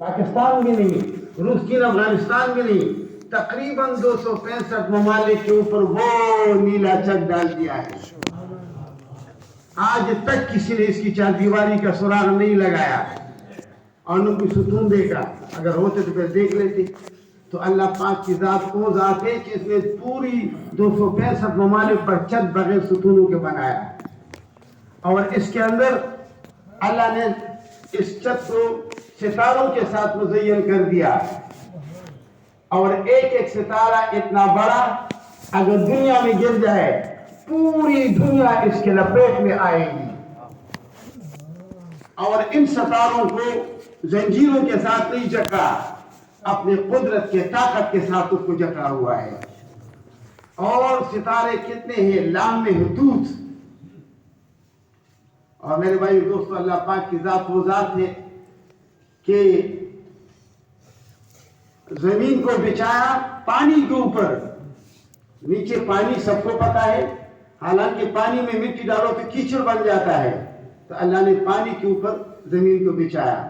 پاکستان بھی نہیں، روس چین افغانستان بھی نہیں، تقریباً 265 ممالک کے اوپر وہ نیلا چک ڈال دیا ہے۔ آج تک کسی نے اس کی چار دیواری کا سراغ نہیں لگایا، اور نہ کوئی ستون دیکھا، اگر ہوتے تو پھر دیکھ لیتے۔ تو اللہ پاک کی ذات وہ ذات ہے کہ اس نے پوری 265 ممالک پر چھت بغیر ستونوں کے بنایا، اور اس کے اندر اللہ نے اس چھت کو ستاروں کے ساتھ مزین کر دیا، اور ایک ایک ستارہ اتنا بڑا اگر دنیا میں گر جائے پوری دنیا اس کے لپیٹ میں آئے گی، اور ان ستاروں کو زنجیروں کے ساتھ نہیں جکڑا، اپنے قدرت کے طاقت کے ساتھ اس کو جکڑا ہوا ہے۔ اور ستارے کتنے ہیں؟ لام میں حدود۔ اور میرے بھائی دوستو، اللہ پاک کی ذات وہ ذات ہے کہ زمین کو بچھایا پانی کے اوپر، نیچے پانی سب کو پتا ہے، حالانکہ پانی میں مٹی ڈالو تو کیچڑ بن جاتا ہے، تو اللہ نے پانی کے اوپر زمین کو بچھایا۔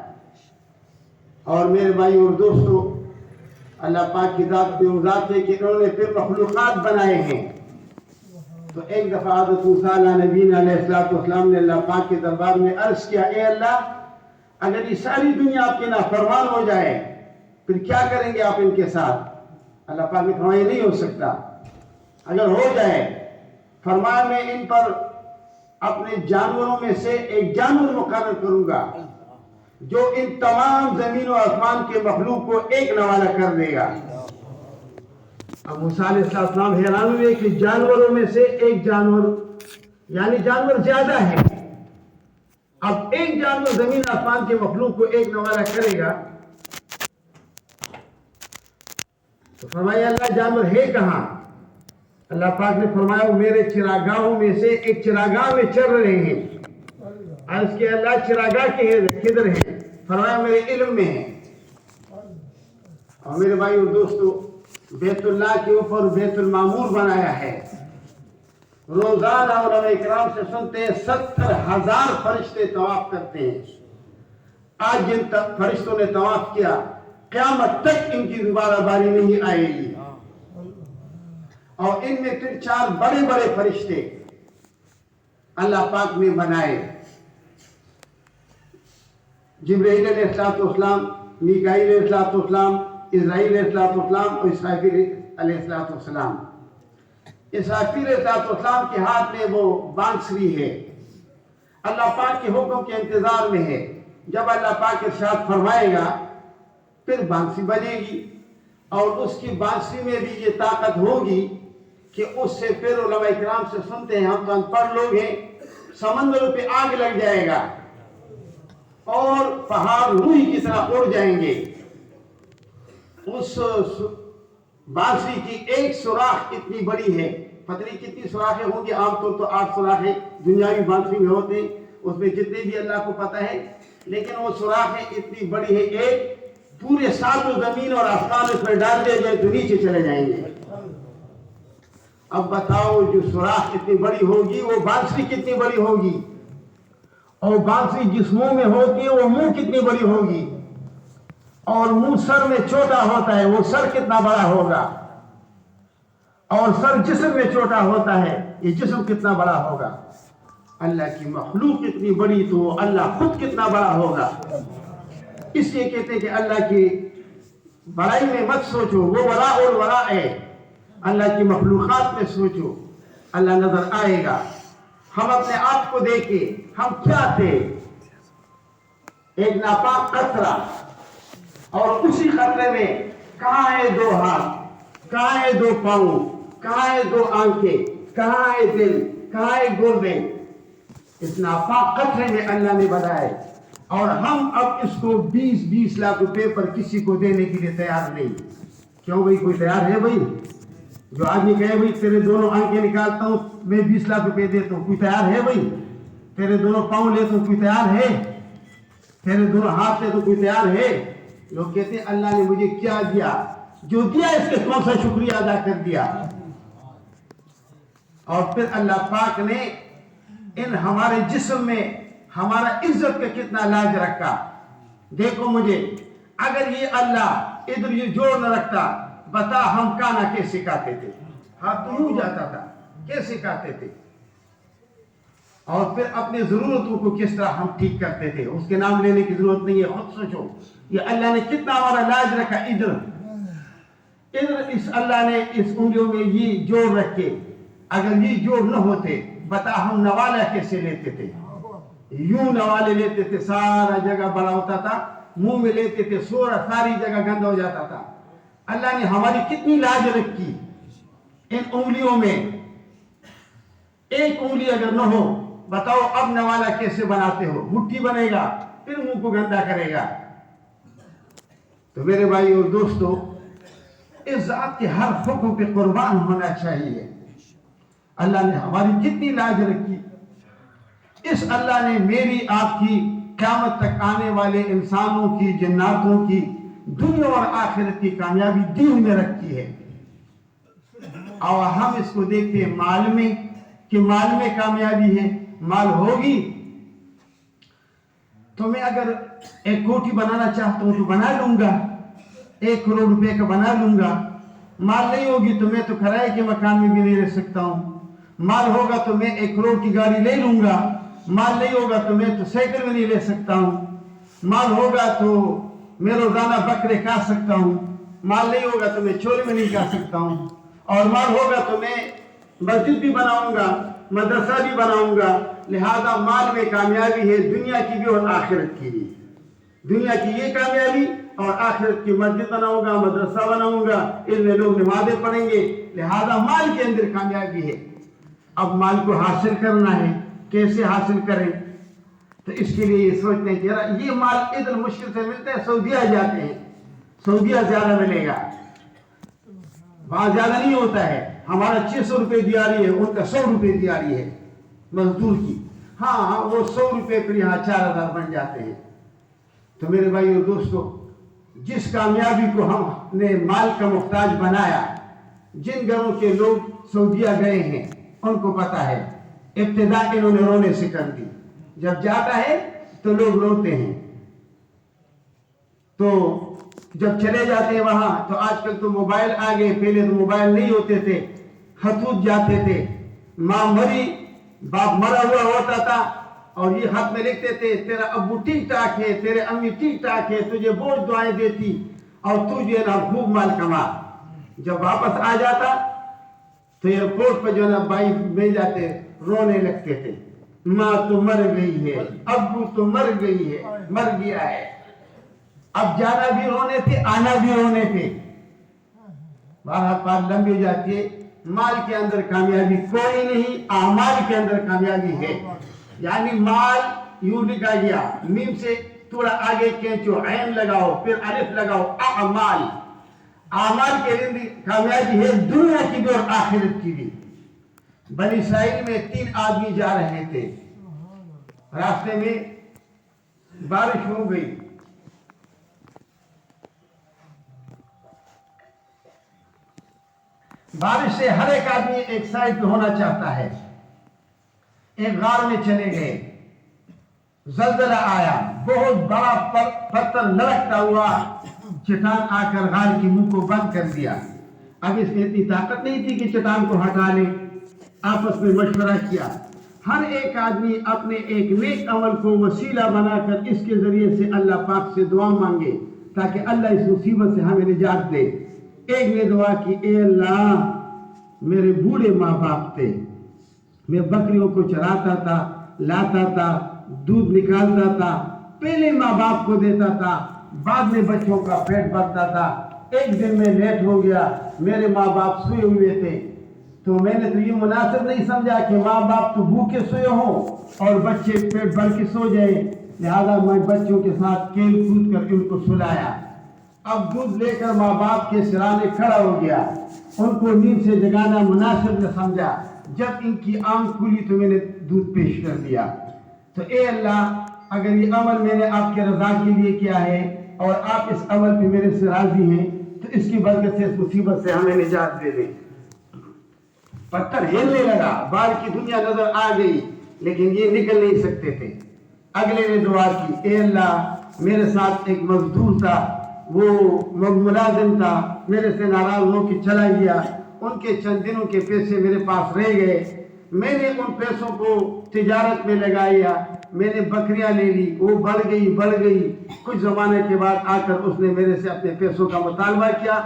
اور میرے بھائی اور دوستو، اللہ پاک کی ذات وہ ذات ہے کہ انہوں نے پھر مخلوقات بنائے ہیں۔ تو ایک دفعہ حضرت موسیٰ علیہ نبینا علیہ السلام نے اللہ پاک کے دربار میں عرض کیا، اے اللہ، اگر یہ ساری دنیا آپ کے نافرمان ہو جائے پھر کیا کریں گے آپ ان کے ساتھ؟ اللہ پاک نے فرمایا نہیں ہو سکتا۔ اگر ہو جائے، فرمایا میں ان پر اپنے جانوروں میں سے ایک جانور مقرر کروں گا جو ان تمام زمین و آسمان کے مخلوق کو ایک نوالا کر دے گا۔ اب موسیٰ علیہ السلام حیران ہوئے کہ جانوروں میں سے ایک جانور، یعنی جانور زیادہ ہے، اب ایک جانور زمین آسمان کے مخلوق کو ایک نوالا کرے گا، تو فرمایا اللہ جانور ہے کہاں؟ اللہ پاک نے فرمایا وہ میرے چراگاہوں میں سے ایک چراگاہ میں چر رہے ہیں۔ عرض کیا اللہ چراگاہ کدھر ہیں؟ فرمایا میرے علم میں ہے۔ اور میرے بھائی اور دوستو، بیت اللہ کے اوپر بیت المعمور بنایا ہے۔ روزانہ علماء اکرام سے سنتے ہیں 70,000 فرشتے طواف کرتے ہیں۔ آج جن فرشتوں نے طواف کیا، قیامت تک ان کی دوبارہ باری نہیں آئے گی۔ اور ان میں پھر 4 بڑے بڑے فرشتے اللہ پاک نے بنائے، جبرائیل علیہ السلام، میکائیل علیہ السلام، اسرائیل علیہ السلام اور اسرافیل علیہ السلام۔ اسرافیل علیہ السلام کے ہاتھ میں وہ بانسری ہے، اللہ پاک کے حکم کے انتظار میں ہے۔ جب اللہ پاک ارشاد فرمائے گا پھر بانسری بجے گی، اور اس کی بانسری میں بھی یہ طاقت ہوگی کہ اس سے پھر علماء اکرام سے سنتے ہیں، ہم تو ان پڑھ لوگ ہیں، سمندروں پہ آگ لگ جائے گا اور پہاڑ روئی کی طرح اڑ جائیں گے۔ اس بانسری کی ایک سوراخ اتنی بڑی ہے، پتہ نہیں کتنی سوراخیں ہوں گی، عام طور تو 8 سوراخیں دنیاوی بانسری میں ہوتے ہیں، اس میں جتنے بھی اللہ کو پتہ ہے، لیکن وہ سوراخیں اتنی بڑی ہے، ایک پورے ساتوں زمین اور آسمان اس میں ڈال دے جائے تو نیچے چلے جائیں گے۔ اب بتاؤ جو سوراخ کتنی بڑی ہوگی، وہ بانسری کتنی بڑی ہوگی، اور بانسری جس منہ میں ہوتی ہے وہ منہ کتنی بڑی ہوگی، اور منہ سر میں چھوٹا ہوتا ہے وہ سر کتنا بڑا ہوگا، اور سر جسم میں چھوٹا ہوتا ہے یہ جسم کتنا بڑا ہوگا۔ اللہ کی مخلوق کتنی بڑی تو اللہ خود کتنا بڑا ہوگا۔ اس لیے کہتے ہیں کہ اللہ کی بڑائی میں مت سوچو، وہ وراء الوراء ہے، اللہ کی مخلوقات میں سوچو، اللہ نظر آئے گا۔ ہم اپنے آپ کو دیکھیں، ہم کیا تھے؟ ایک ناپاک قطرہ، اور اسی قطرے میں کہاں ہے 2 ہاتھ، کہاں ہے 2 پاؤں، کہاں ہے 2 آنکھیں، کہاں ہے دل، کہاں ہے گردے؟ اس ناپاک قطرے میں اللہ نے بنائے، اور ہم اب اس کو 20 لاکھ روپے پر کسی کو دینے کے لیے تیار نہیں۔ کیوں بھائی؟ کوئی تیار ہے بھائی؟ جو آدمی کہے بھائی تیرے دونوں آنکھیں نکالتا ہوں میں 20 لاکھ روپے دیتا ہوں، کوئی تیار ہے بھائی؟ تیرے دونوں پاؤں لیتا ہوں، کوئی تیار ہے؟ تیرے دونوں ہاتھ لیتا ہوں، کوئی تیار ہے؟ لوگ کہتے ہیں اللہ نے مجھے کیا دیا، جو دیا اس کے کون سا شکریہ ادا کر دیا۔ اور پھر اللہ پاک نے ان ہمارے جسم میں ہمارا عزت کا کتنا لاج رکھا۔ دیکھو مجھے اگر یہ اللہ ادھر یہ جوڑ نہ رکھتا بتا ہم کانا کیسے کاتے تھے؟ ہاتھ تو یوں جاتا تھا، کیسے کاتے تھے؟ اور پھر اپنے ضرورتوں کو کس طرح ہم ٹھیک کرتے تھے؟ اس کے نام لینے کی ضرورت نہیں ہے، خود سوچو یہ اللہ نے کتنا ہمارا لاج رکھا۔ ادھر اس اللہ نے اس انگلیوں میں یہ جوڑ رکھے، اگر یہ جوڑ نہ ہوتے بتا ہم نوالا کیسے لیتے تھے؟ یوں نوالے لیتے تھے، سارا جگہ بڑا ہوتا تھا، منہ میں لیتے تھے، ساری جگہ گندا ہو جاتا تھا۔ اللہ نے ہماری کتنی لاج رکھی ان انگلیوں میں۔ ایک انگلی اگر نہ ہو بتاؤ اب نوالا کیسے بناتے ہو؟ مٹھی بنے گا، پھر منہ کو گندا کرے گا۔ تو میرے بھائی اور دوستو، اس ذات کے ہر حکم پہ قربان ہونا چاہیے۔ اللہ نے ہماری کتنی لاج رکھی۔ اس اللہ نے میری آپ کی قیامت تک آنے والے انسانوں کی، جناتوں کی، دنیا اور آخرت کی کامیابی دین میں رکھی ہے۔ اور ہم اس کو دیکھتے ہیں مال میں، کہ مال میں کامیابی ہے، مال ہوگی تو میں اگر 1 کوٹی بنانا چاہتا ہوں تو بنا لوں گا، 1 کروڑ روپے کا بنا لوں گا۔ مال نہیں ہوگی تو میں تو کرائے کے مکان میں بھی نہیں رہ سکتا ہوں۔ مال ہوگا تو میں 1 کروڑ کی گاڑی لے لوں گا، مال نہیں ہوگا تو میں تو سائیکل میں نہیں لے سکتا ہوں۔ مال ہوگا تو میں روزانہ بکرے کھا سکتا ہوں، مال نہیں ہوگا تو میں چھولے میں نہیں کھا سکتا ہوں۔ اور مال ہوگا تو میں مسجد بھی بناؤں گا، مدرسہ بھی بناؤں گا۔ لہذا مال میں کامیابی ہے، دنیا کی بھی اور آخرت کی بھی۔ دنیا کی یہ کامیابی اور آخرت کی مسجد بناؤں گا، مدرسہ بناؤں گا، ان میں لوگ نمازیں پڑھیں گے، لہذا مال کے اندر کامیابی ہے۔ اب مال کو حاصل کرنا ہے، کیسے حاصل کریں؟ تو اس کے لیے یہ سوچتے ہیں کہ یہ مال ادھر مشکل سے ملتا ہے، سعودیہ جاتے ہیں، سعودیہ زیادہ ملے گا، وہاں زیادہ نہیں ہوتا ہے۔ ہمارا 600 روپے دیاری ہے، ان کا 100 روپے دیاری ہے مزدور کی۔ ہاں وہ 100 روپے پر یہاں 4000 بن جاتے ہیں۔ تو میرے بھائی اور دوستو، جس کامیابی کو ہم نے مال کا محتاج بنایا، جن گھروں کے لوگ سعودیہ گئے ہیں ان کو پتا ہے، ابتدا انہوں نے رونے سے کر دی۔ جب جاتا ہے تو لوگ روتے ہیں، تو جب چلے جاتے ہیں وہاں تو آج کل تو موبائل آ گئے، پہلے تو موبائل نہیں ہوتے تھے، خطوط جاتے تھے، ماں مری باپ مرا ہوا ہوتا تھا اور یہ خط میں لکھتے تھے تیرا ابو ٹھیک ٹھاک ہے، تیرے امی ٹھیک ٹھاک ہے، تجھے بہت دعائیں دیتی اور تو جو ہے نا خوب مال کما۔ جب واپس آ جاتا تو ایئرپورٹ پہ جو ہے نا بھائی مل جاتے، رونے لگتے تھے، ماں تو مر گئی ہے، ابو تو مر گئی ہے، مر گیا ہے۔ اب جانا بھی رونے تھے، آنا بھی رونے تھے۔ بات لمبی ہو جاتی ہے۔ مال کے اندر کامیابی کوئی نہیں، اعمال کے اندر کامیابی ہے۔ یعنی مال یوں لکھا گیا، میم سے تھوڑا آگے کھینچو، عین لگاؤ، پھر الف لگاؤ، اعمال۔ اعمال کے اندر کامیابی ہے، دنیا کی بھی اور آخرت کی بھی۔ بنی اسرائیل میں 3 آدمی جا رہے تھے، راستے میں بارش ہو گئی، بارش سے ہر ایک آدمی ایک سائڈ پہ ہونا چاہتا ہے۔ ایک غار میں چلے گئے، زلزلہ آیا، بہت بڑا پتھر لڑکتا ہوا چٹان آ کر غار کی منہ کو بند کر دیا۔ اب اس میں اتنی طاقت نہیں تھی کہ چٹان کو ہٹا لے۔ آپس میں مشورہ کیا، ہر ایک آدمی اپنے ایک نیک عمل کو وسیلہ بنا کر اس کے ذریعے سے اللہ پاک سے دعا مانگے تاکہ اللہ اس مصیبت سے ہمیں نجات دے۔ ایک نے دعا کی، اے اللہ میرے بوڑھے ماں باپ تھے، میں بکریوں کو چراتا تھا، لاتا تھا، دودھ نکالتا تھا، پہلے ماں باپ کو دیتا تھا، بعد میں بچوں کا پیٹ بھرتا تھا۔ ایک دن میں لیٹ ہو گیا، میرے ماں باپ سوئے ہوئے تھے، تو میں نے تو یہ مناسب نہیں سمجھا کہ ماں باپ تو بھوکے سوئے ہوں اور بچے پیٹ بھر کے سو جائیں، لہذا میں بچوں کے ساتھ کھیل کود کر ان کو سلایا۔ اب دودھ لے کر ماں باپ کے سرانے کھڑا ہو گیا، ان کو نیند سے جگانا مناسب نہ سمجھا۔ جب ان کی آنکھ کھلی تو میں نے دودھ پیش کر دیا۔ تو اے اللہ، اگر یہ عمل میں نے آپ کے رضا کے لیے کیا ہے اور آپ اس عمل پہ میرے سے راضی ہیں تو اس کی برکت سے اس مصیبت سے ہمیں نجات دے دیں۔ پتھر ہلنے لگا، باہر کی دنیا نظر آ گئی لیکن یہ نکل نہیں سکتے تھے۔ اگلے نے دعا کی، اے اللہ میرے ساتھ ایک مزدور تھا، वो मुलाजिम था, मेरे से नाराज हो के चला गया। उनके चंद दिनों के पैसे मेरे पास रह गए। मैंने उन पैसों को तिजारत में लगाया, मैंने बकरियां ले ली, वो बढ़ गई। कुछ ज़माने के बाद आकर उसने मेरे से अपने पैसों का मुतालबा किया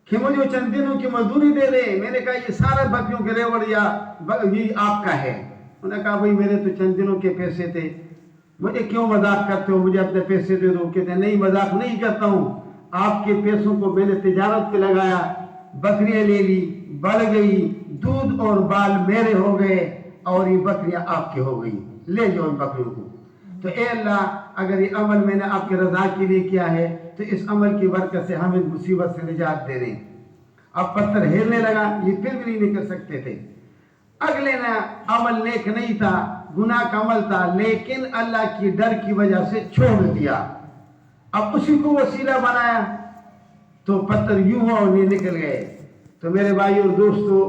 कि मुझे चंद दिनों की मजदूरी दे दे। मैंने कहा ये सारा बकरियों के रेवड़ या ये आपका है। उन्होंने कहा भाई मेरे तो चंद दिनों के पैसे थे, मुझे क्यों मजाक करते हो, मुझे अपने पैसे दे दो। कहते नहीं मजाक नहीं करता हूँ, आपके पैसों को मैंने तिजारत पे लगाया, बकरियां ले ली, बढ़ गई, दूध और बाल मेरे हो गए और ये बकरियां आपके हो गई, ले जाओ इन बकरियों को। तो ए अल्लाह, अगर ये अमल मैंने आपके रजा के लिए किया है तो इस अमल की बरकत से हमें मुसीबत से निजात दे दें। अब पत्थर हिलने लगा, ये फिर भी नहीं निकल सकते थे। अगले ना अमल नेक नहीं था, गुनाह का अमल था, लेकिन अल्लाह की डर की वजह से छोड़ दिया। अब उसी को वसीला बनाया तो पत्थर यूं और नहीं निकल गए। तो मेरे भाई और दोस्तों,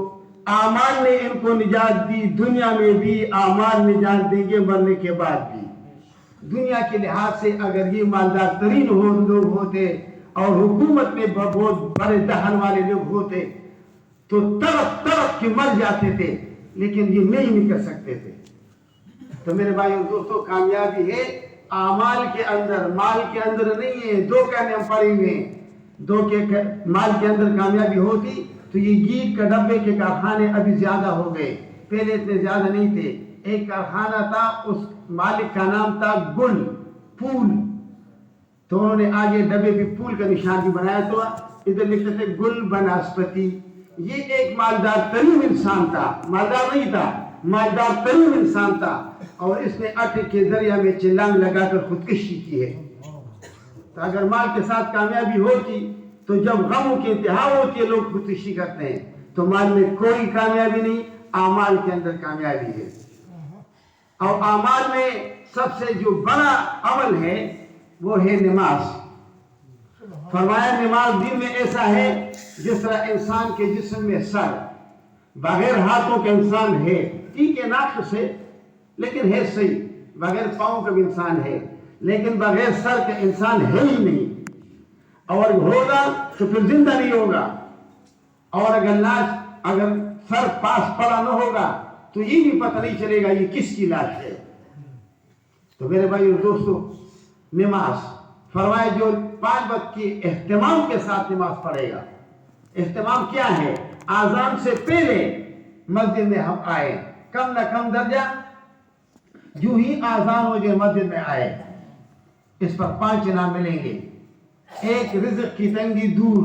आमाल ने इनको निजात दी, दुनिया में भी आमाल निजात देंगे मरने के बाद भी। दुनिया के लिहाज से अगर ये मालदार तरीन लोग होते और हुकूमत में बहुत बड़े दहन वाले लोग होते तो तड़प के मर जाते थे, लेकिन ये नहीं निकल सकते थे। तो मेरे भाई और दोस्तों, कामयाबी है आमाल के अंदर, माल के अंदर नहीं है। दो कहने हम पड़े हुए हैं, दो के माल के अंदर कामयाबी होती तो ये गीत का डब्बे के कारखाने अभी ज्यादा हो गए, पहले इतने ज्यादा नहीं थे। एक कारखाना था, उस मालिक का नाम था गुल फूल, तो उन्होंने आगे डब्बे पे फूल का निशान भी बनाया, तो इधर लिखते थे गुल बनस्पति। ये एक मालदार तरीन इंसान था, मालदार नहीं था, मालदार तरीन इंसान था, और इसने आटे के दरिया में चिल्लांग लगाकर खुदकुशी की है। तो अगर माल के साथ कामयाबी होती तो जब गमों की इंतहा होती है लोग खुदकुशी करते हैं, तो माल में कोई कामयाबी नहीं, आमाल के अंदर कामयाबी है। और आमाल में सबसे जो बड़ा अमल है वो है नमाज। फरमाया नमाज दिन में ऐसा है जिस तरह इंसान के जिस्म में सर, बगैर हाथों के इंसान है, ठीक है नाक से, लेकिन है सही, बगैर पाँव का भी इंसान है, लेकिन बगैर सर का इंसान है ही नहीं। और होगा तो फिर जिंदा नहीं होगा। और अगर सर पास पड़ा न होगा तो ये भी पता नहीं चलेगा ये किसकी लाश है। तो मेरे भाई और दोस्तों, नमाज फरमाए जो 5 वक्त की एहतमाम के साथ नमाज पढ़ेगा। एहतमाम क्या है? आजान से पहले मस्जिद में हम आए, कम न कम दर्जा जो ही आजान हो जाए मस्जिद में आए, इस पर 5 इनाम मिलेंगे। एक, रिज़्क़ की तंगी दूर,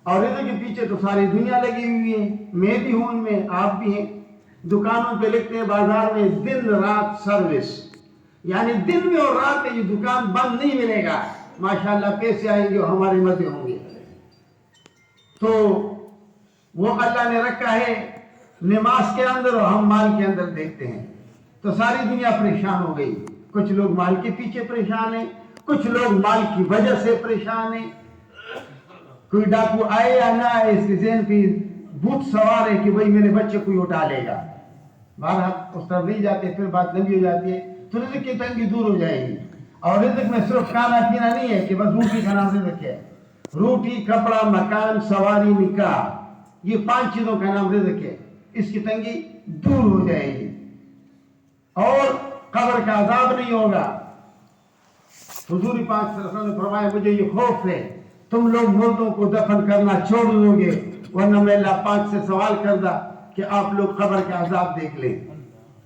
और रिज़्क़ के पीछे तो सारी दुनिया लगी हुई है, मैं भी हूं उनमें, आप भी हैं। दुकानों पे लिखते हैं बाजार में दिन रात सर्विस, यानी दिन में और रात में ये दुकान बंद नहीं मिलेगा। माशाल्लाह पैसे आएंगे और हमारे मजे होंगे। तो वो अल्लाह ने रखा है नमाज के अंदर और हम माल के अंदर देखते हैं। तो सारी दुनिया परेशान हो गई, कुछ लोग माल के पीछे परेशान हैं, कुछ लोग माल की वजह से परेशान हैं। कोई डाकू आए या ना आए, इसके ज़हन पे भूत सवार है कि भाई मेरे बच्चे कोई उठा लेगा। बाहर उस तरफ नहीं जाते, फिर बात लंबी हो जाती है, तो रिज़्क़ की तंगी दूर हो जाएगी। और रिज़्क़ में सिर्फ खाना पीना नहीं है कि बस रोटी का नाम रिज़्क़ है। रोटी, कपड़ा, मकान, सवारी, निकाह, ये 5 चीजों का नाम रिज़्क़ है। इसकी तंगी दूर हो जाएगी और कब्र का अज़ाब नहीं होगा। हुजूर पाक सल्लल्लाहु अलैहि वसल्लम ने फरमाया, मुझे ये खौफ है तुम लोग मुर्दों को दफन करना छोड़ दोगे, वरना मैं अल्लाह पाक से सवाल करदा कि आप लोग कब्र का अज़ाब देख लें।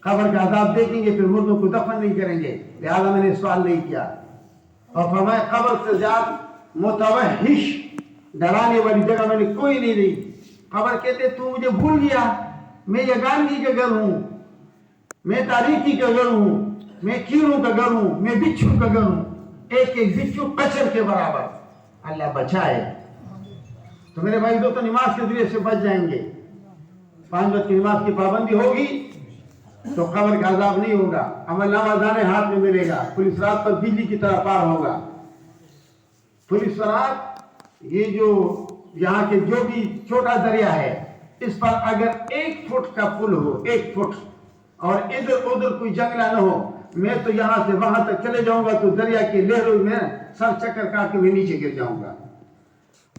कब्र का अज़ाब देखेंगे फिर मुर्दों को दफन नहीं करेंगे, लिहाजा मैंने सवाल नहीं किया। और फरमाया, कब्र से ज्यादा मुतवहिश, डराने वाली जगह मैंने कोई नहीं दी। कब्र कहते तू मुझे भूल गया, मैं यगानगी का घर हूं, मैं तारीकी का घर हूं, मैं कीड़ों का घर हूं, मैं बिच्छू का घर हूं, एक एक बिच्छू कचर के बराबर। अल्लाह बचाए। तो मेरे भाई दोस्तों, नमाज के जरिए से बच जाएंगे। 5 वक्त की नमाज की पाबंदी होगी तो कब्र का अज़ाब नहीं होगा, अमलनामा दाने हाथ में मिलेगा, पुलिस रात पर बिजली की तरह पार होगा। पुलिस रात, ये जो यहाँ के जो भी छोटा दरिया है, इस पर अगर 1 फुट का पुल हो, 1 फुट, और इधर उधर कोई जंगला न हो, میں تو یہاں سے وہاں تک چلے جاؤں گا تو دریا کی لہروں میں سر چکر کاٹ کے میں نیچے گر جاؤں گا.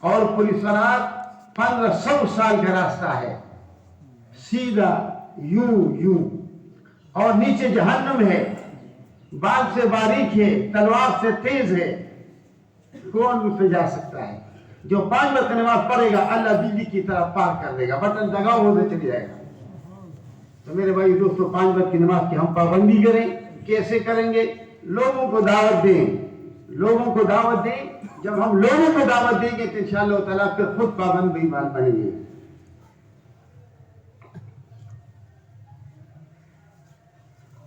اور پوری سرات 1500 سال کا راستہ ہے, سیدھا یوں اور نیچے جہنم ہے, بال سے باریک ہے, تلوار سے تیز ہے. کون اس پہ جا سکتا ہے؟ جو 5 وقت نماز پڑھے گا اللہ بجلی کی طرح پار کر دے گا, بٹن دگاؤ ہوتے چلے جائے گا. تو میرے بھائی دوستو 5 وقت کی نماز کی ہم پابندی کریں. کیسے کریں گے؟ لوگوں کو دعوت دیں, لوگوں کو دعوت دیں. جب ہم لوگوں کو دعوت دیں گے تو انشاءاللہ تعالیٰ پھر خود پابند بھی بنیں گے.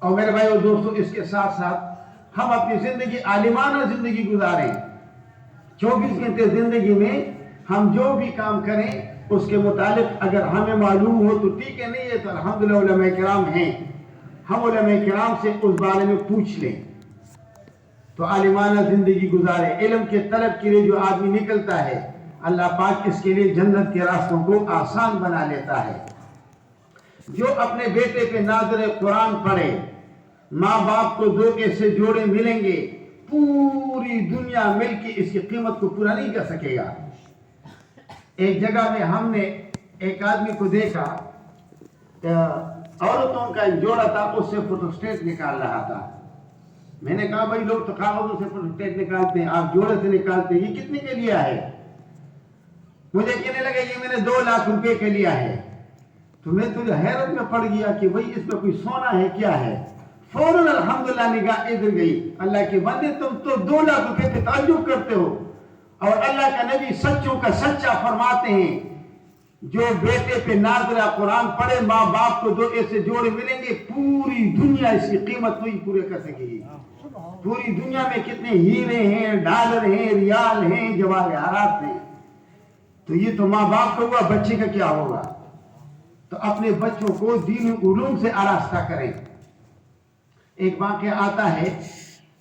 اور میرے بھائی اور دوستو اس کے ساتھ ساتھ ہم اپنی زندگی عالمانہ زندگی گزاریں. 24 گھنٹے زندگی میں ہم جو بھی کام کریں اس کے متعلق اگر ہمیں معلوم ہو تو ٹھیک ہے, نہیں ہے تو الحمدللہ علماء کرام ہیں, ہم علماء کرام سے اس بارے میں پوچھ لیں تو عالمانہ زندگی گزارے. علم کے طلب کے لیے جو آدمی نکلتا ہے اللہ پاک اس کے لیے جنت کے راستوں کو آسان بنا لیتا ہے. جو اپنے بیٹے پہ ناظر قرآن پڑھے, ماں باپ کو 2 ایسے جوڑے ملیں گے پوری دنیا مل کے اس کی قیمت کو پورا نہیں کر سکے گا. ایک جگہ میں ہم نے ایک آدمی کو دیکھا, عورتوں کا ایک جوڑا تھا, اس سے فوٹو اسٹیٹ نکال رہا تھا. میں نے کہا بھائی لوگ تو کاغذوں سے فوٹو اسٹیٹ نکالتے ہیں, آپ جوڑے سے نکالتے ہیں, یہ کتنے کے لیا ہے؟ مجھے کہنے لگا یہ میں نے 2 لاکھ روپے کے لیا ہے. تو میں تو حیرت میں پڑ گیا کہ بھئی اس میں کوئی سونا ہے کیا ہے. فوراً الحمدللہ نگاہ ادھر گئی. اللہ کے بندے تم تو 2 لاکھ روپے پہ تعجب کرتے ہو, اور اللہ کا نبی سچوں کا سچا فرماتے ہیں جو بیٹے پہ ناظرہ قرآن پڑھے, ماں باپ کو 2 ایسے جوڑے ملیں گے پوری دنیا اس کی قیمت نہیں پورے کر سکے گی. پوری دنیا میں کتنے ہیرے ہیں, ڈالر ہیں, ریال ہیں, جواہرات ہیں. تو یہ تو ماں باپ کا ہوا, بچے کا کیا ہوگا؟ تو اپنے بچوں کو دین علوم سے آراستہ کریں. ایک واقعہ آتا ہے,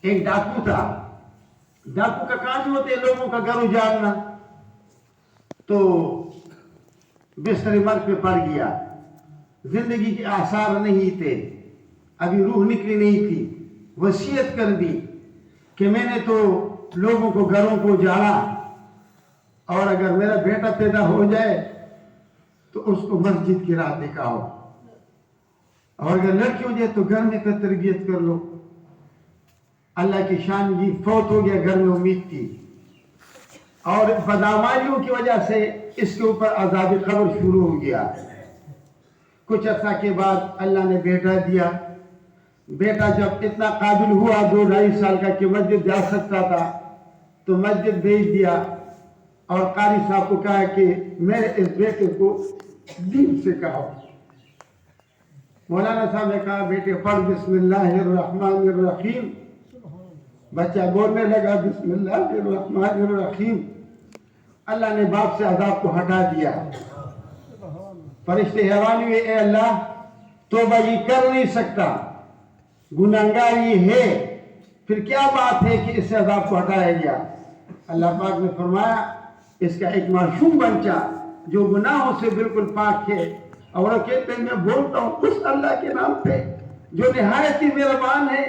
ایک ڈاکو تھا. ڈاکو کا کام ہوتے لوگوں کا گھر اجاڑنا. تو بستر مرگ پہ پڑ گیا, زندگی کے آثار نہیں تھے, ابھی روح نکلی نہیں تھی. وصیت کر دی کہ میں نے تو لوگوں کو گھروں کو اجاڑا, اور اگر میرا بیٹا پیدا ہو جائے تو اس کو مسجد کی راہ دکھاؤ, اور اگر لڑکی ہو جائے تو گھر میں کا تربیت کر لو. اللہ کی شان جی فوت ہو گیا, گھر میں امید تھی, اور بدعمالیوں کی وجہ سے اس کے اوپر عذاب قبر شروع ہو گیا. کچھ عرصہ کے بعد اللہ نے بیٹا دیا. بیٹا جب اتنا قابل ہوا 2-2.5 سال کا کہ مسجد جا سکتا تھا تو مسجد بھیج دیا, اور قاری صاحب کو کہا کہ میرے اس بیٹے کو دین سے کہو. مولانا صاحب نے کہا بیٹے پڑھ بسم اللہ الرحمن الرحیم. بچہ بولنے لگا بسم اللہ الرحمن الرحیم. اللہ نے باپ سے عذاب کو ہٹا دیا. فرشتے حیران ہوئے, اے اللہ توبہ یہ کر نہیں سکتا, گناہگار یہ ہے, پھر کیا بات ہے کہ اس سے عذاب کو ہٹایا گیا؟ اللہ پاک نے فرمایا اس کا ایک معصوم بچہ جو گناہوں سے بالکل پاک ہے, اور وہ کہتے ہیں میں بولتا ہوں اس اللہ کے نام پہ جو نہایت ہی مہربان ہے,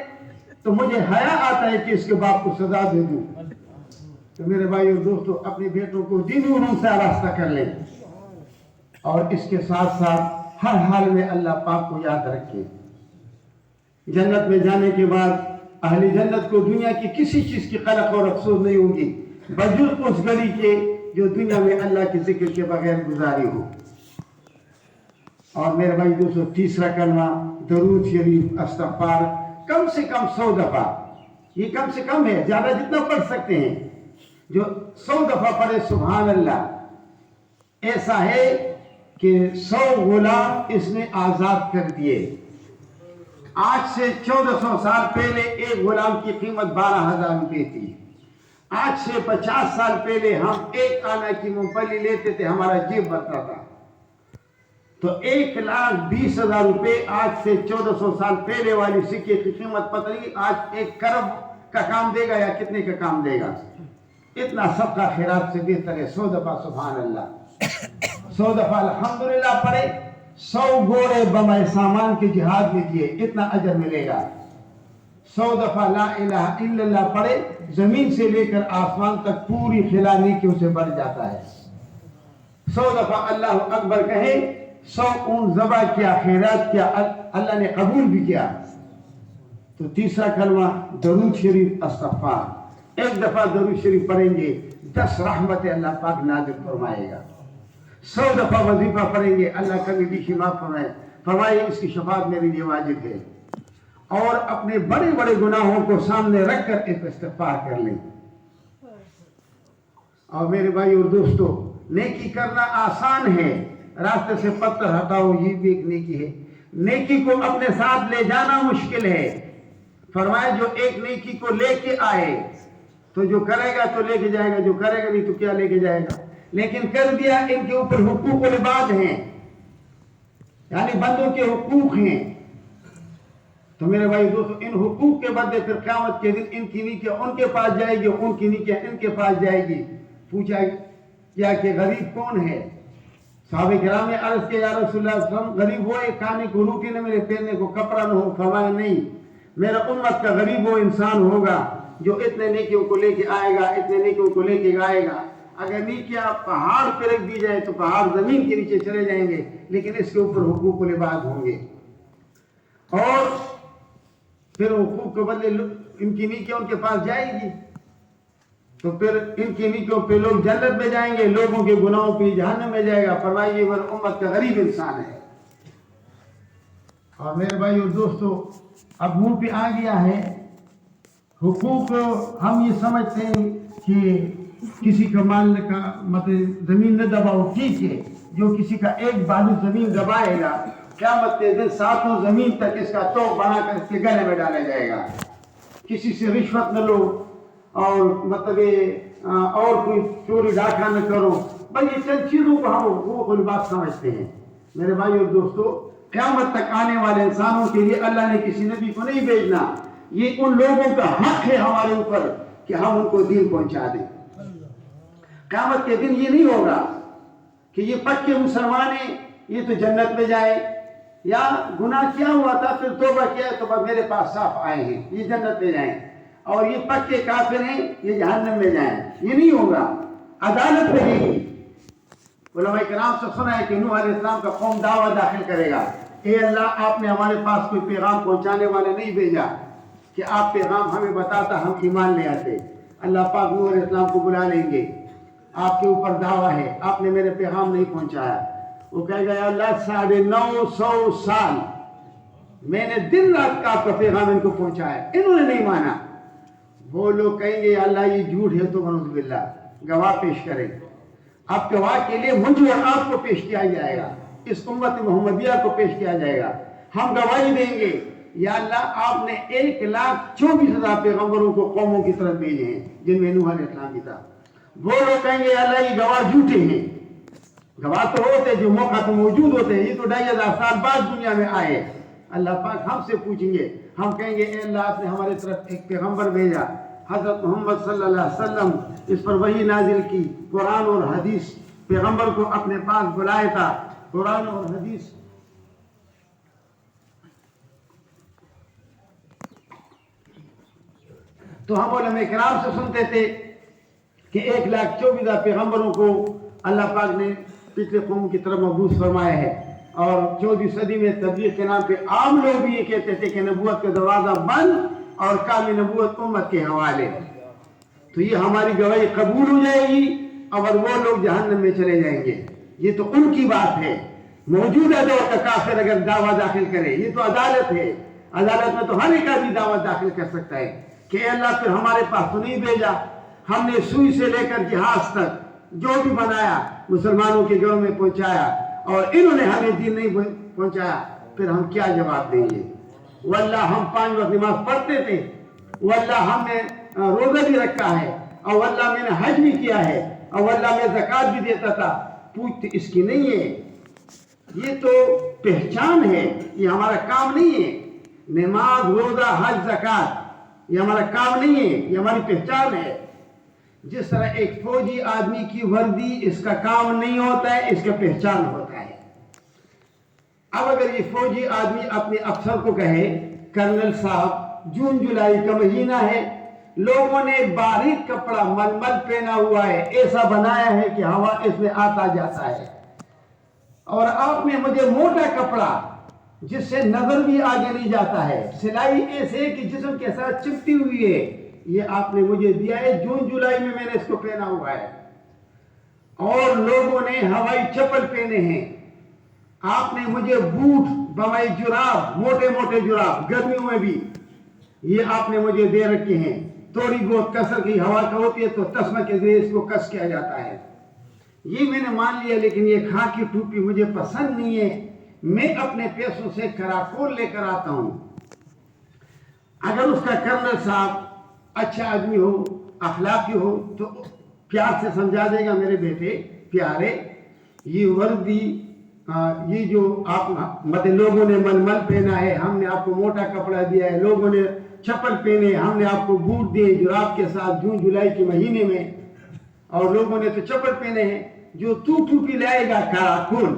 تو مجھے حیا آتا ہے کہ اس کے باپ کو سزا دے دوں. تو میرے بھائی اور دوستو اپنے بیٹوں کو دینی علوم سے آراستہ کر لیں, اور اس کے ساتھ ساتھ ہر حال میں اللہ پاک کو یاد رکھیں. جنت میں جانے کے بعد اہل جنت کو دنیا کی کسی چیز کی قلق اور افسوس نہیں ہوگی بجز اس گھڑی کے جو دنیا میں اللہ کے ذکر کے بغیر گزاری ہو. اور میرے بھائی دوستو تیسرا کلمہ درود شریف استغفار کم سے کم 100 دفعہ. یہ کم سے کم ہے, زیادہ جتنا پڑھ سکتے ہیں. جو 100 دفعہ پڑھے سبحان اللہ, ایسا ہے کہ 100 غلام اس نے آزاد کر دیے. آج سے 1400 سال پہلے ایک غلام کی قیمت 12,000 روپے تھی. آج سے 50 سال پہلے ہم ایک آنا کی مونگ پھلی لیتے تھے, ہمارا جیب بھرتا تھا. تو 1,20,000 روپے آج سے 1400 سال پہلے والی سکے کی قیمت پتہ نہیں آج 1 کروڑ کا کام دے گا یا کتنے کا کام دے گا. اتنا صدقہ خیرات سے بہتر ہے 100 دفعہ سبحان اللہ, 100 دفعہ الحمدللہ پڑھے, 100 گھوڑے بمائے سامان کے جہاد میں دیے, اتنا اجر ملے گا. 100 दफा ला इलाहा इल्लल्लाह पढ़े, जमीन से लेकर आसमान तक पूरी खिला नेकियों से बढ़ जाता है। 100 दफा अल्लाह अकबर कहे, 100 ऊंट ज़बह किया, खैरात किया, अल्लाह ने कबूल भी किया, तो तीसरा कलमा दरूद शरीफ इस्तग़फ़ार, 1 दफा दरूद शरीफ पढ़ेंगे 10 रहमत अल्लाह पाक नाज़िल फरमाएगा। 100 दफा वजीफा पढ़ेंगे, अल्लाह कभी भी क्षमा फरमाए, इसकी शफाअत मेरे लिए वाजिब है। और अपने बड़े बड़े गुनाहों को सामने रखकर एक इस्तिग़फ़ार कर लें। और मेरे भाई और दोस्तों, नेकी करना आसान है, रास्ते से पत्थर हटाओ, ये भी एक नेकी है। नेकी को अपने साथ ले जाना मुश्किल है। फरमाया जो एक नेकी को लेके आए, तो जो करेगा तो लेके जाएगा, जो करेगा नहीं तो क्या लेके जाएगा। लेकिन कर दिया, इनके ऊपर हुकूक और इबाद हैं, यानी बंदों के हुकूक हैं। तो मेरे भाई दोस्तों, इन हुकूक के बदले फिर क़यामत के दिन इनकी नीतियाँ उनके पास जाएगी, उनकी नीतियाँ इनके पास जाएगी। पूछा क्या कि गरीब कौन है? सहाबे किराम ने अर्ज़ किया, या रसूलल्लाह सल्लल्लाहु अलैहि वसल्लम, गरीब वो है खाने को रोटी न मिले, पहनने को कपड़ा न हो। फरमाया नहीं, मेरा उम्मत का गरीब वो इंसान होगा जो इतने नेकियों को लेके आएगा, इतने नेकियों को लेके आएगा। अगर नेकियां पहाड़ पे रख दी जाए तो पहाड़ जमीन के नीचे चले जाएंगे, लेकिन इसके ऊपर हुकूक और इबाद होंगे। और फिर हुकूक के बदले इनकी नेकियां उनके पास जाएगी, तो फिर इनकी नेकियों पे लोग जन्नत में जाएंगे, लोगों के गुनाहों पे जहन्नम में जाएगा। फरमाइए ये मेरी उम्मत का गरीब इंसान है। और मेरे भाई और दोस्तों, अब मुंह पे आ गया है हुकूक। हम ये समझते हैं कि किसी का माल का मतलब जमीन न दबाओ, ठीक है, जो किसी का एक बालू जमीन दबाएगा, क़यामत के दिन 7 जमीन तक इसका तोप बनाकर इसके गले में डाला जाएगा। किसी से रिश्वत न लो, और मतलब और कोई चोरी डाका न करो। भाई ये चंद चीजों को हम वो बात समझते हैं। मेरे भाई और दोस्तों, क़यामत तक आने वाले इंसानों के लिए अल्लाह ने किसी नबी को नहीं भेजना। ये उन लोगों का हक है हमारे ऊपर कि हम उनको दीन पहुंचा दें। क़यामत के दिन ये नहीं होगा कि ये पक्के मुसलमान हैं, ये तो जन्नत में जाए, या गुनाह किया हुआ था फिर तौबा किया तो बस मेरे पास साफ आए हैं, ये जन्नत में जाएं, और ये पक्के काफिर हैं, ये जहन्नम में जाएं। ये नहीं होगा, अदालत रहेगी। उलमा किराम से सुना है कि नूह अलैहिस्सलाम का कौम दावा दाखिल करेगा, ए अल्लाह, आपने हमारे पास कोई पैगाम पहुंचाने वाले नहीं भेजा कि आप पैगाम हमें बताता हम ईमान ले आते। अल्लाह पाक नूह अलैहिस्सलाम को बुला लेंगे, आपके ऊपर दावा है, आपने मेरे पैगाम नहीं पहुंचाया। वो कहेगा, या अल्लाह 950 साल मैंने दिन रात का आपका पैगाम इनको पहुंचाया, इन्होंने नहीं माना। वो लोग कहेंगे, अल्लाह ये झूठ है, तो मनूज़ बिल्लाह, गवाह पेश करें। अब गवाह के लिए मुझे और आपको पेश किया जाएगा, इस उम्मत मोहम्मदिया को पेश किया जाएगा। हम गवाही देंगे, या अल्लाह, आपने 1,24,000 पैगंबरों को कौमों की तरफ भेजे हैं, जिनमें नूह अलैहिस्सलाम भी था। वो लोग कहेंगे, अल्लाह ये गवाह झूठे हैं। गवाह तो होते जो मौका पे मौजूद होते हैं, ये तो 2,500 साल बाद दुनिया में आए। अल्लाह पाक हमसे पूछेंगे, हम कहेंगे, अल्लाह आपने हमारे तरफ एक पैगंबर भेजा, हज़रत मोहम्मद सल्लल्लाहु अलैहि वसल्लम, इस पर वही नाजिल की, कुरान और हदीस, पैगंबर को अपने पास बुलाया था, कुरान और हदीस। तो हम उलमा किराम से सुनते थे कि 1,24,000 पैगंबरों को अल्लाह पाक ने पिछले कौम की तरफ मबूस फरमाया है। और 14वीं सदी में तबलीग के नाम पे आम लोग भी ये कहते थे कि नबूवत का दरवाज़ा बंद और कामी नबूवत उम्मत के हवाले। तो ये हमारी गवाही कबूल हो जाएगी और वो लोग जहन्नम में चले जाएंगे। ये तो उनकी बात है। मौजूदा दौर का काफिर अगर दावा दाखिल करे, ये तो अदालत है, अदालत में तो हर एक आदमी दावा दाखिल कर सकता है कि अल्लाह फिर हमारे पास तो नहीं भेजा, हमने सुई से लेकर जहाज तक जो भी बनाया मुसलमानों के घरों में पहुंचाया, और इन्होंने हमें दीन नहीं पहुंचाया, फिर हम क्या जवाब देंगे? वल्लाह हम 5 वक्त नमाज पढ़ते थे, वल्लाह हमने रोजा भी रखा है, और वल्लाह मैंने हज भी किया है, और वल्लाह मैं ज़कात भी देता था। पूछते इसकी नहीं है, ये तो पहचान है, ये हमारा काम नहीं है। नमाज, रोजा, हज, ज़कात ये हमारा काम नहीं है, ये हमारी पहचान है। जिस तरह एक फौजी आदमी की वर्दी इसका काम नहीं होता है, इसका पहचान होता है। अब अगर ये फौजी आदमी अपने अफसर को कहे, कर्नल साहब जून जुलाई का महीना है, लोगों ने बारीक कपड़ा मलमल पहना हुआ है, ऐसा बनाया है कि हवा इसमें आता जाता है। और आपने मुझे मोटा कपड़ा जिससे नजर भी आगे नहीं जाता है, सिलाई ऐसे कि जिस्म के साथ चिपटी हुई है, ये आपने मुझे दिया है। जून जुलाई में मैंने इसको पहना हुआ है। और लोगों ने हवाई चप्पल पहने हैं, आपने मुझे बूट, बवाई जुराब, मोटे मोटे जुराब गर्मियों में भी ये आपने मुझे दे रखे हैं। थोड़ी बहुत कसर की हवा का होती है तो तस्मा के जरिए इसको कस किया जाता है। ये मैंने मान लिया, लेकिन ये खाकी टोपी मुझे पसंद नहीं है। मैं अपने पैसों से कराकोल लेकर आता हूं। अगर उसका कर्नल साहब अच्छा आदमी हो, अखलाकी हो, तो प्यार से समझा देगा, मेरे बेटे प्यारे, ये वर्दी, ये जो आप मतलब लोगों ने मलमल पहना है, हमने आपको मोटा कपड़ा दिया है, लोगों ने चप्पल पहने, हमने आपको बूट दिए जुराब के साथ जून जुलाई के महीने में, और लोगों ने तो चप्पल पहने हैं। जो तू टोपी लाएगा कराकुल,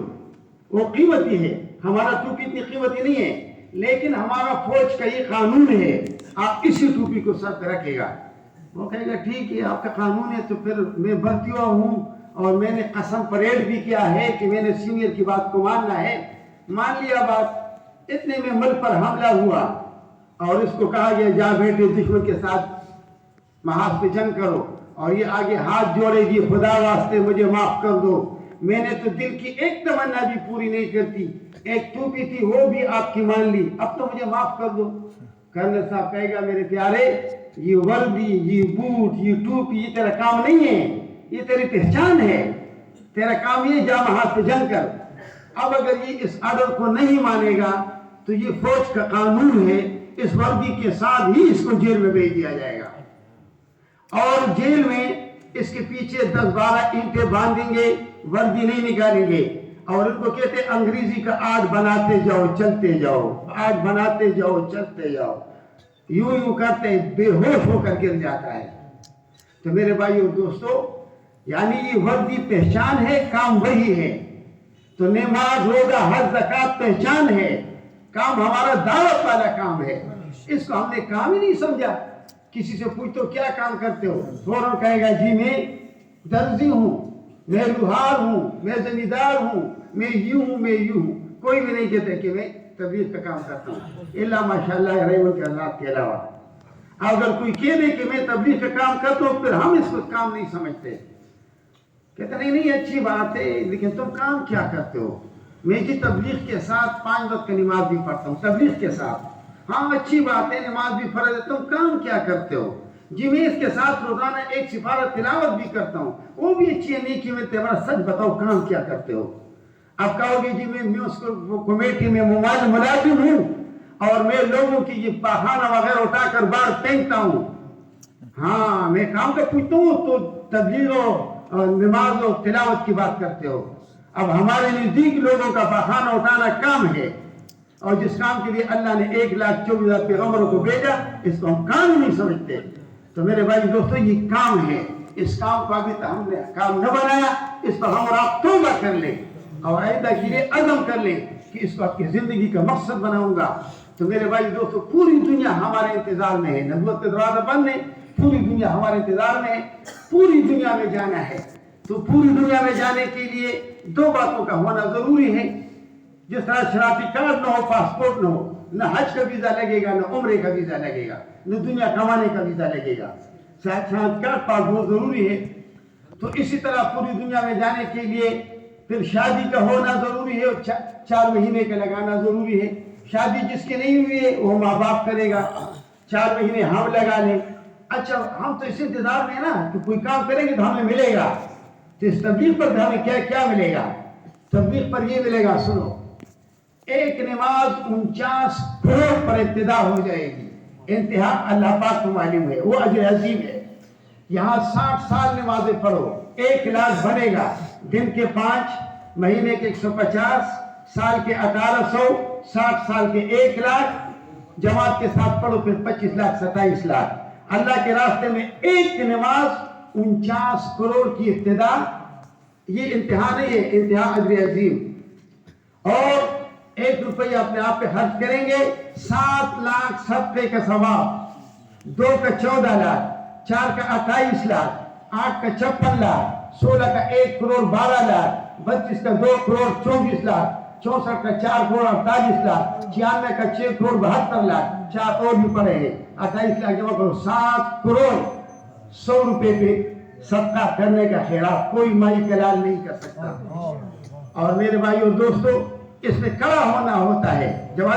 वो कीमती है। हमारा टोपी इतनी कीमती नहीं है, लेकिन हमारा फौज का ये कानून है, आप इसी टोपी को सर पे रखेगा। वो कहेगा ठीक है, आपका कानून है, तो फिर मैं भर्ती हुआ हूँ और मैंने कसम परेड भी किया है कि मैंने सीनियर की बात को मानना है। मान लिया बात। इतने में मुल्क पर हमला हुआ और इसको कहा गया जा बेटे दुश्मन के साथ महाज पे जंग करो, और ये आगे हाथ जोड़ेगी, खुदा वास्ते मुझे माफ कर दो, मैंने तो दिल की एक तमन्ना भी पूरी नहीं करती, एक टोपी थी वो भी आपकी मान ली, अब तो मुझे माफ कर दो। कर्नल साहब कहेगा मेरे प्यारे, ये वर्दी, ये बूट, ये टोपी, ये तेरा काम नहीं है, ये तेरी पहचान है। तेरा काम ये जा महाज पे जंग कर। अब अगर ये इस आर्डर को नहीं मानेगा तो ये फौज का कानून है, इस वर्दी के साथ ही इसको जेल में भेज दिया जाएगा। और जेल में इसके पीछे 10-12 ईंटें बांधेंगे, वर्दी नहीं निकालेंगे, और इनको कहते हैं अंग्रेजी का आर्ट बनाते जाओ चलते जाओ, आर्ट बनाते जाओ चलते जाओ, यूं यूं करते बेहोश होकर गिर जाता है। तो मेरे भाइयों दोस्तों, यानी ये वर्दी पहचान है, काम वही है। तो नमाज, रोजा, हज, ज़कात पहचान है, काम हमारा दावत वाला काम है। इसको हमने काम ही नहीं समझा। किसी से पूछो क्या काम करते हो, फौरन कहेगा जी मैं दर्जी हूँ, मैं लुहार हूँ, मैं जमींदार हूँ, मैं यूं हूँ, मैं यूं हूँ। कोई भी नहीं कहते कि मैं तबलीग का काम करता हूँ, इल्ला माशाअल्लाह रहीम के अल्लाह के अलावा। अगर कोई कह दे कि मैं तबलीग का काम करता हूँ, फिर हम इसको काम नहीं समझते। कहते नहीं नहीं अच्छी बात है, लेकिन तुम काम क्या करते हो? मैं जी तबलीग के साथ 5 वक्त की नमाज भी पढ़ता हूँ, तबलीग के साथ। हाँ अच्छी बात है, नमाज भी फर्ज है, तुम काम क्या करते हो? जी मैं इसके साथ रोजाना एक सिफारत तिलावत भी करता हूँ, वो भी अच्छी है, नेकी में तेरा सच बताओ काम क्या करते हो? अब कहोगे जी मैं उसको कमेटी में मुलाजिम हूँ और मैं लोगों की ये पाखाना वगैरह उठाकर बाहर फेंकता हूँ। हाँ मैं काम का पूछता हूँ तो तबलीग और नमाज और तिलावत की बात करते हो। अब हमारे नजदीक लोगों का पाखाना उठाना काम है, और जिस काम के लिए अल्लाह ने 1,24,000 पैगंबरों को भेजा, इसको हम काम ही नहीं समझते। तो मेरे भाई दोस्तों ये काम है, इस काम को अभी तक हमने काम न बनाया, इस पर हम और आप तौबा कर लें और आइंदा के लिए अज़म कर लें कि इसको आपकी जिंदगी का मकसद बनाऊंगा। तो मेरे भाई दोस्तों पूरी दुनिया हमारे इंतजार में है, नबूवत के दरवाजा बंद है, पूरी दुनिया हमारे इंतजार में है, पूरी दुनिया में जाना है। तो पूरी दुनिया में जाने के लिए 2 बातों का होना जरूरी है। जिस तरह शराबी कार्ड न हो, पासपोर्ट न हो, न हज का वीजा लगेगा, न उम्रे का वीजा लगेगा, न दुनिया कमाने का वीजा लगेगा। शराबी कार्ड पासपोर्ट जरूरी है। तो इसी तरह पूरी दुनिया में जाने के लिए फिर शादी का होना जरूरी है, 4 महीने का लगाना जरूरी है। शादी जिसकी नहीं हुई है वो माँ बाप करेगा, 4 महीने हम लगा लें। अच्छा हम तो इस इंतजार में ना कि कोई काम करेंगे तो हमें मिलेगा। तो इस तबलीग पर हमें क्या क्या मिलेगा? तबलीग पर ये मिलेगा, सुनो, एक नमाज 49 करोड़ पर इब्तिदा हो जाएगी। इंतहा अल्लाह पाक को मालूम है, वो अजर अजीम है। यहाँ 60 साल नमाजें पढ़ो, 1 लाख बनेगा। दिन के 5, महीने के 150, साल के 1800, 60 साल के 1 लाख, जमात के साथ पढ़ो फिर 25 लाख, 27 लाख। अल्लाह के रास्ते में एक नमाज 49 करोड़ की इब्तिदा। ये इंतहा नहीं है, इंतहा अजर अजीम। और 1 रुपया अपने आप पे खर्च करेंगे, 7 लाख सदक़े का सवाब, 2 का 14 लाख, 4 का 28 लाख, 8 का 56 लाख, 16 का 1 करोड़ 12 लाख, 32 का 2 करोड़ 24 लाख, 64 का 4 करोड़ 48 लाख, 96 का 6 करोड़ 72 लाख, 4 और भी पड़े हैं, 28 लाख जमा करो, 7 करोड़ 100 रुपए पे सदका करने का खैरात कोई माई कलाल नहीं कर सकता। और मेरे भाइयों दोस्तों, इसमें कड़ा होना होता है। जब